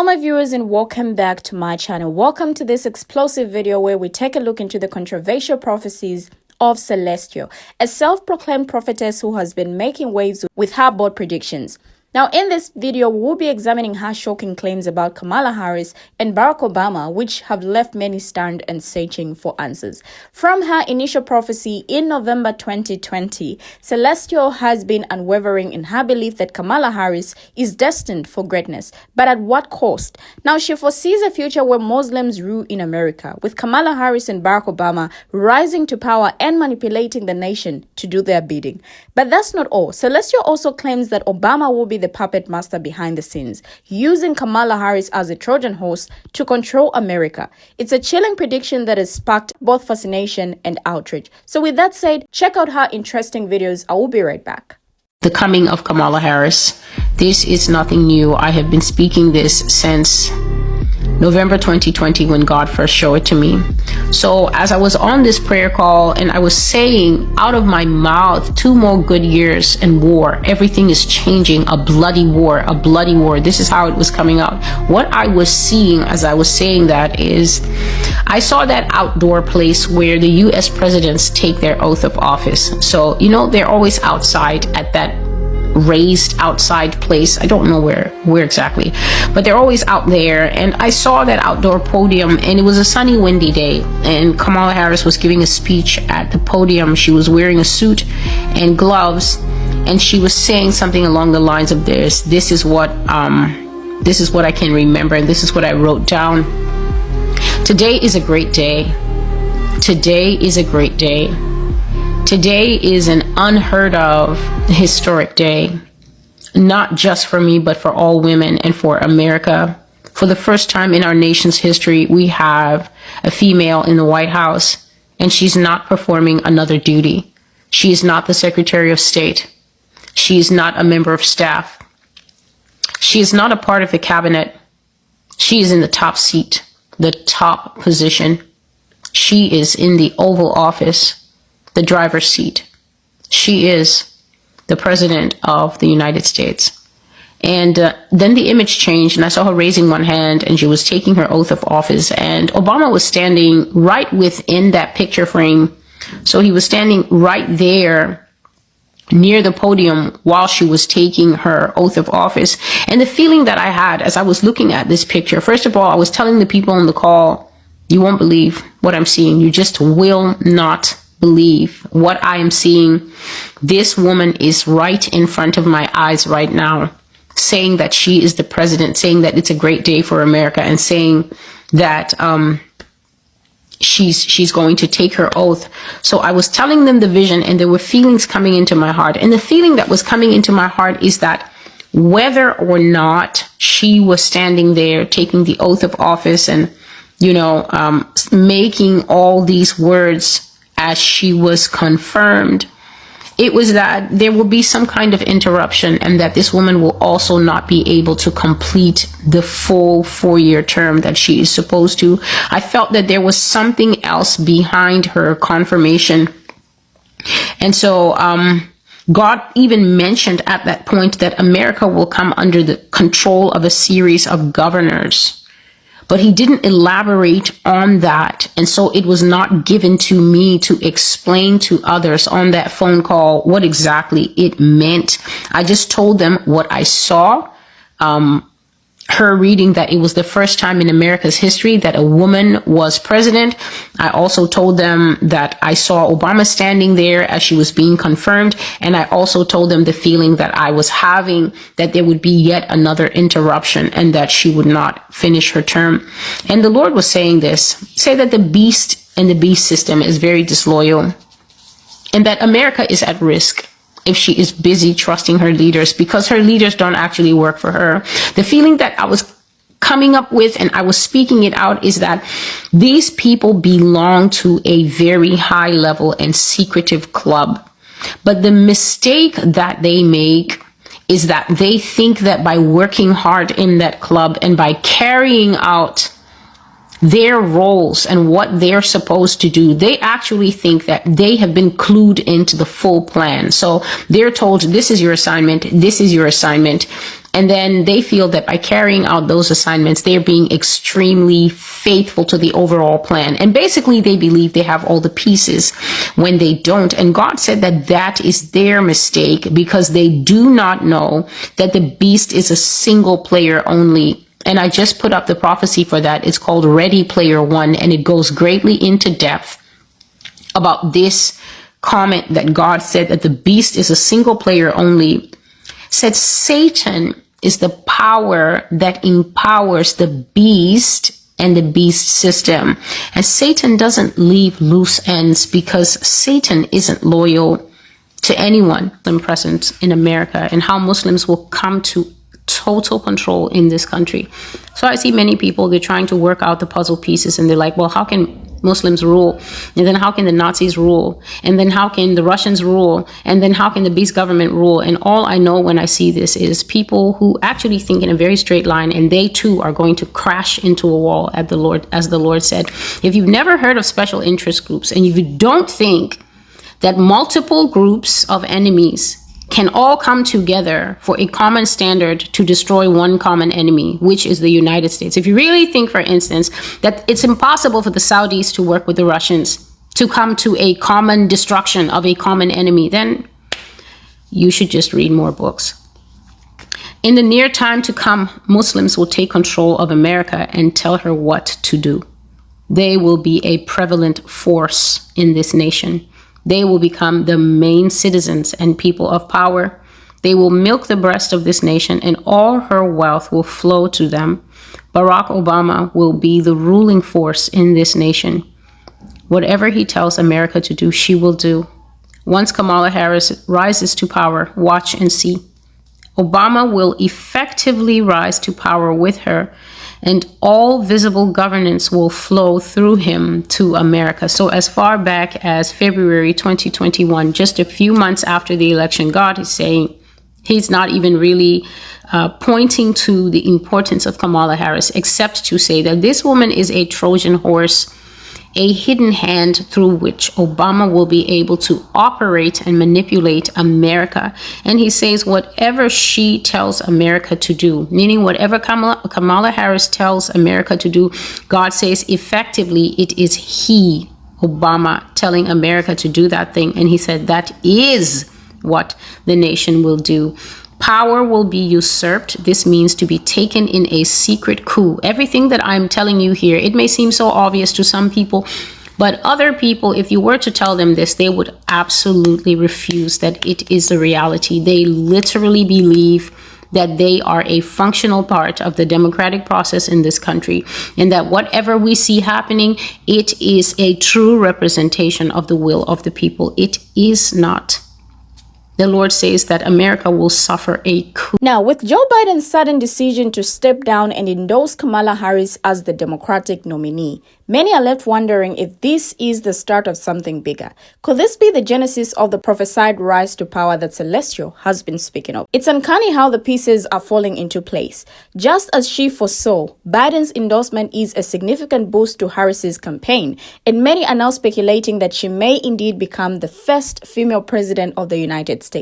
Hello my viewers and welcome back to my channel. Welcome to this explosive video where we take a look into the controversial prophecies of Celestial, a self-proclaimed prophetess who has been making waves with her bold predictions. Now in this video, we'll be examining her shocking claims about Kamala Harris and Barack Obama, which have left many stunned and searching for answers. From her initial prophecy in November 2020, Celestial has been unwavering in her belief that Kamala Harris is destined for greatness, but at what cost? Now she foresees a future where Muslims rule in America, with Kamala Harris and Barack Obama rising to power and manipulating the nation to do their bidding. But that's not all. Celestial also claims that Obama will be the puppet master behind the scenes, using Kamala Harris as a Trojan horse to control America. It's a chilling prediction that has sparked both fascination and outrage. So with that said, check out her interesting videos. I will be right back. The coming of Kamala Harris. This is nothing new. I have been speaking this since November 2020 when God first showed it to me. So as I was on this prayer call and I was saying out of my mouth, 2 more good years and war, everything is changing, a bloody war, a bloody war. This is how it was coming out. What I was seeing as I was saying that is, I saw that outdoor place where the US presidents take their oath of office. So, you know, they're always outside at that raised outside place. I don't know where exactly, but they're always out there. And I saw that outdoor podium and it was a sunny, windy day, and Kamala Harris was giving a speech at the podium. She was wearing a suit and gloves, and she was saying something along the lines of this is what I can remember, and this is what I wrote down. Today is a great day. Today is a great day. Today is an unheard of historic day, not just for me, but for all women and for America. For the first time in our nation's history, we have a female in the White House, and she's not performing another duty. She is not the Secretary of State. She is not a member of staff. She is not a part of the cabinet. She is in the top seat, the top position. She is in the Oval Office, the driver's seat. She is the president of the United States. And then the image changed, and I saw her raising one hand, and she was taking her oath of office, and Obama was standing right within that picture frame. So he was standing right there near the podium while she was taking her oath of office. And the feeling that I had as I was looking at this picture, first of all, I was telling the people on the call, you won't believe what I'm seeing. You just will not believe what I am seeing. This woman is right in front of my eyes right now, saying that she is the president, saying that it's a great day for America, and saying that she's going to take her oath. So I was telling them the vision, and there were feelings coming into my heart. And the feeling that was coming into my heart is that whether or not she was standing there taking the oath of office and, you know, making all these words as she was confirmed, it was that there will be some kind of interruption, and that this woman will also not be able to complete the full 4-year term that she is supposed to. I felt that there was something else behind her confirmation. And so God even mentioned at that point that America will come under the control of a series of governors. But he didn't elaborate on that. And so it was not given to me to explain to others on that phone call what exactly it meant. I just told them what I saw. Her reading that it was the first time in America's history that a woman was president. I also told them that I saw Obama standing there as she was being confirmed. And I also told them the feeling that I was having, that there would be yet another interruption and that she would not finish her term. And the Lord was saying this, say that the beast and the beast system is very disloyal, and that America is at risk if she is busy trusting her leaders, because her leaders don't actually work for her. The feeling that I was coming up with, and I was speaking it out, is that these people belong to a very high level and secretive club. But the mistake that they make is that they think that by working hard in that club and by carrying out their roles and what they're supposed to do, they actually think that they have been clued into the full plan. So they're told, this is your assignment, this is your assignment. And then they feel that by carrying out those assignments, they're being extremely faithful to the overall plan. And basically, they believe they have all the pieces when they don't. And God said that that is their mistake because they do not know that the beast is a single player only. And I just put up the prophecy for that. It's called Ready Player One, and it goes greatly into depth about this comment that God said that the beast is a single player only. Said Satan is the power that empowers the beast and the beast system. And Satan doesn't leave loose ends because Satan isn't loyal to anyone present in America, and how Muslims will come to total control in this country. So I see many people, they're trying to work out the puzzle pieces, and they're like, well, how can Muslims rule? And then how can the Nazis rule? And then how can the Russians rule? And then how can the beast government rule? And all I know when I see this is people who actually think in a very straight line, and they too are going to crash into a wall as the Lord said. If you've never heard of special interest groups, and if you don't think that multiple groups of enemies can all come together for a common standard to destroy one common enemy, which is the United States. If you really think, for instance, that it's impossible for the Saudis to work with the Russians to come to a common destruction of a common enemy, then you should just read more books. In the near time to come, Muslims will take control of America and tell her what to do. They will be a prevalent force in this nation. They will become the main citizens and people of power. They will milk the breast of this nation, and all her wealth will flow to them. Barack Obama will be the ruling force in this nation. Whatever he tells America to do, she will do. Once Kamala Harris rises to power, watch and see. Obama will effectively rise to power with her, and all visible governance will flow through him to America. So as far back as February 2021, just a few months after the election, God is saying he's not even really pointing to the importance of Kamala Harris, except to say that this woman is a Trojan horse, a hidden hand through which Obama will be able to operate and manipulate America. And he says whatever she tells America to do, meaning whatever Kamala Harris tells America to do, God says effectively it is he, Obama, telling America to do that thing. And he said that is what the nation will do. Power will be usurped. This means to be taken in a secret coup. Everything that I'm telling you here, it may seem so obvious to some people, but other people, if you were to tell them this, they would absolutely refuse that it is the reality. They literally believe that they are a functional part of the democratic process in this country, and that whatever we see happening, it is a true representation of the will of the people. It is not. The Lord says that America will suffer a coup. Now, with Joe Biden's sudden decision to step down and endorse Kamala Harris as the Democratic nominee, many are left wondering if this is the start of something bigger. Could this be the genesis of the prophesied rise to power that Celestial has been speaking of? It's uncanny how the pieces are falling into place. Just as she foresaw, Biden's endorsement is a significant boost to Harris's campaign, and many are now speculating that she may indeed become the first female president of the United States.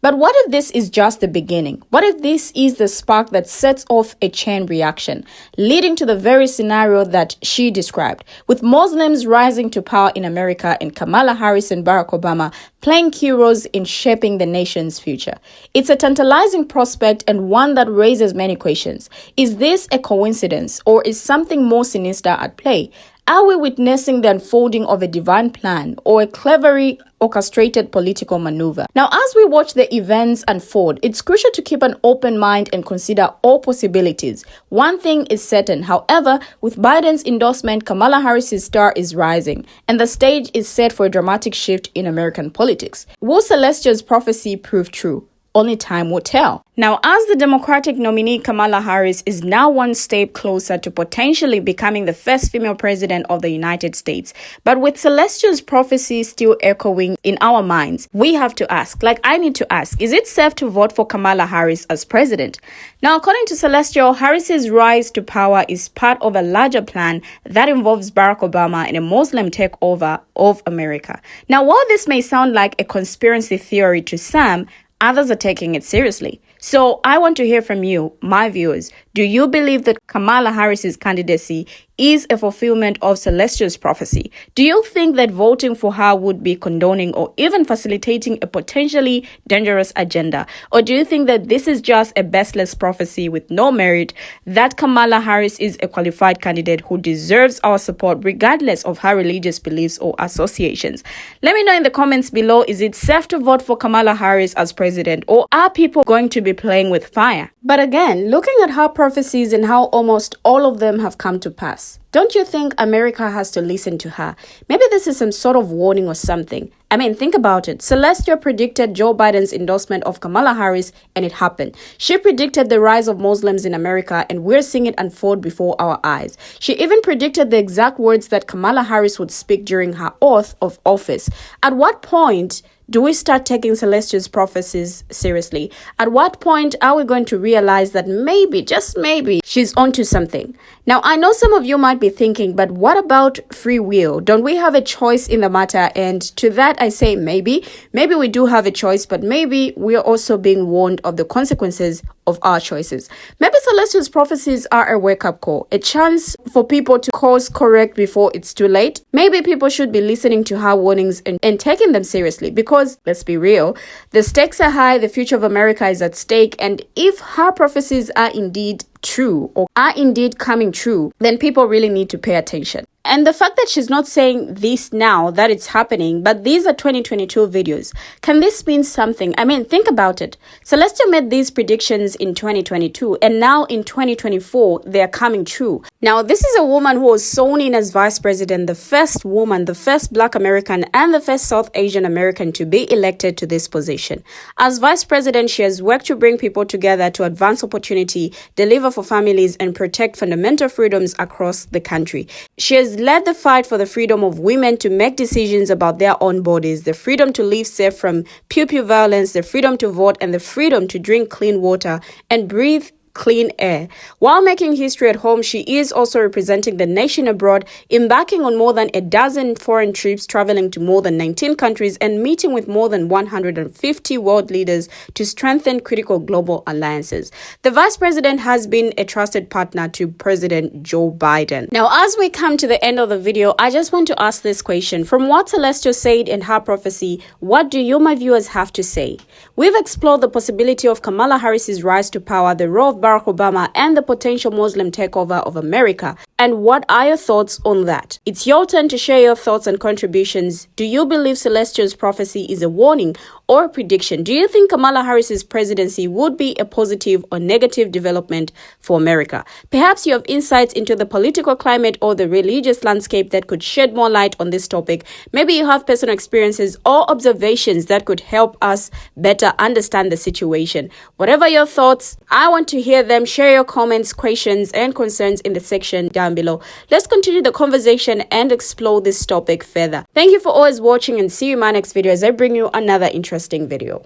But what if this is just the beginning? What if this is the spark that sets off a chain reaction, leading to the very scenario that she described, with Muslims rising to power in America and Kamala Harris and Barack Obama playing key roles in shaping the nation's future? It's a tantalizing prospect and one that raises many questions. Is this a coincidence, or is something more sinister at play? Are we witnessing the unfolding of a divine plan or a cleverly orchestrated political maneuver? Now, as we watch the events unfold, it's crucial to keep an open mind and consider all possibilities. One thing is certain, however, with Biden's endorsement, Kamala Harris's star is rising, and the stage is set for a dramatic shift in American politics. Will Celestial's prophecy prove true? Only time will tell. Now, as the Democratic nominee, Kamala Harris is now one step closer to potentially becoming the first female president of the United States. But with Celestial's prophecy still echoing in our minds, we have to ask, like I need to ask, is it safe to vote for Kamala Harris as president? Now, according to Celestial, Harris's rise to power is part of a larger plan that involves Barack Obama and a Muslim takeover of America. Now, while this may sound like a conspiracy theory to some, Others are taking it seriously. So I want to hear from you, my viewers. Do you believe that Kamala Harris's candidacy is a fulfillment of Celestial's prophecy? Do you think that voting for her would be condoning or even facilitating a potentially dangerous agenda? Or do you think that this is just a baseless prophecy with no merit, that Kamala Harris is a qualified candidate who deserves our support regardless of her religious beliefs or associations? Let me know in the comments below, is it safe to vote for Kamala Harris as president, or are people going to be playing with fire? But again, looking at her prophecies and how almost all of them have come to pass, don't you think America has to listen to her? Maybe this is some sort of warning or something. I mean, think about it. Celestia predicted Joe Biden's endorsement of Kamala Harris, and it happened. She predicted the rise of Muslims in America, and we're seeing it unfold before our eyes. She even predicted the exact words that Kamala Harris would speak during her oath of office. At what point do we start taking Celestia's prophecies seriously? At what point are we going to realize that maybe, just maybe, she's onto something? Now, I know some of you might be thinking, but what about free will? Don't we have a choice in the matter? And to that, I say maybe. Maybe we do have a choice, but maybe we're also being warned of the consequences of our choices. Maybe Celestia's prophecies are a wake-up call, a chance for people to course correct before it's too late. Maybe people should be listening to her warnings and taking them seriously, because let's be real, the stakes are high, the future of America is at stake, and if her prophecies are indeed true or are indeed coming true, then people really need to pay attention. And the fact that she's not saying this now, that it's happening, but these are 2022 videos, can this mean something? I mean, think about it. Celestia made these predictions in 2022, and now in 2024, they are coming true. Now, this is a woman who was sworn in as vice president, the first woman, the first Black American, and the first South Asian American to be elected to this position. As vice president, she has worked to bring people together to advance opportunity, deliver for families, and protect fundamental freedoms across the country. She has led the fight for the freedom of women to make decisions about their own bodies, the freedom to live safe from pew-pew violence, the freedom to vote, and the freedom to drink clean water and breathe clean air. While making history at home, she is also representing the nation abroad, embarking on more than a dozen foreign trips, traveling to more than 19 countries, and meeting with more than 150 world leaders to strengthen critical global alliances. The vice president has been a trusted partner to President Joe Biden. Now, as we come to the end of the video, I just want to ask this question. From what Celestia said in her prophecy, what do you, my viewers, have to say? We've explored the possibility of Kamala Harris's rise to power, the role of Barack Obama, and the potential Muslim takeover of America. And what are your thoughts on that? It's your turn to share your thoughts and contributions. Do you believe Celestia's prophecy is a warning or a prediction? Do you think Kamala Harris's presidency would be a positive or negative development for America? Perhaps you have insights into the political climate or the religious landscape that could shed more light on this topic. Maybe you have personal experiences or observations that could help us better understand the situation. Whatever your thoughts, I want to hear them. Share your comments, questions, and concerns in the section down below. Let's continue the conversation and explore this topic further. Thank you for always watching, and see you in my next video as I bring you another interesting video.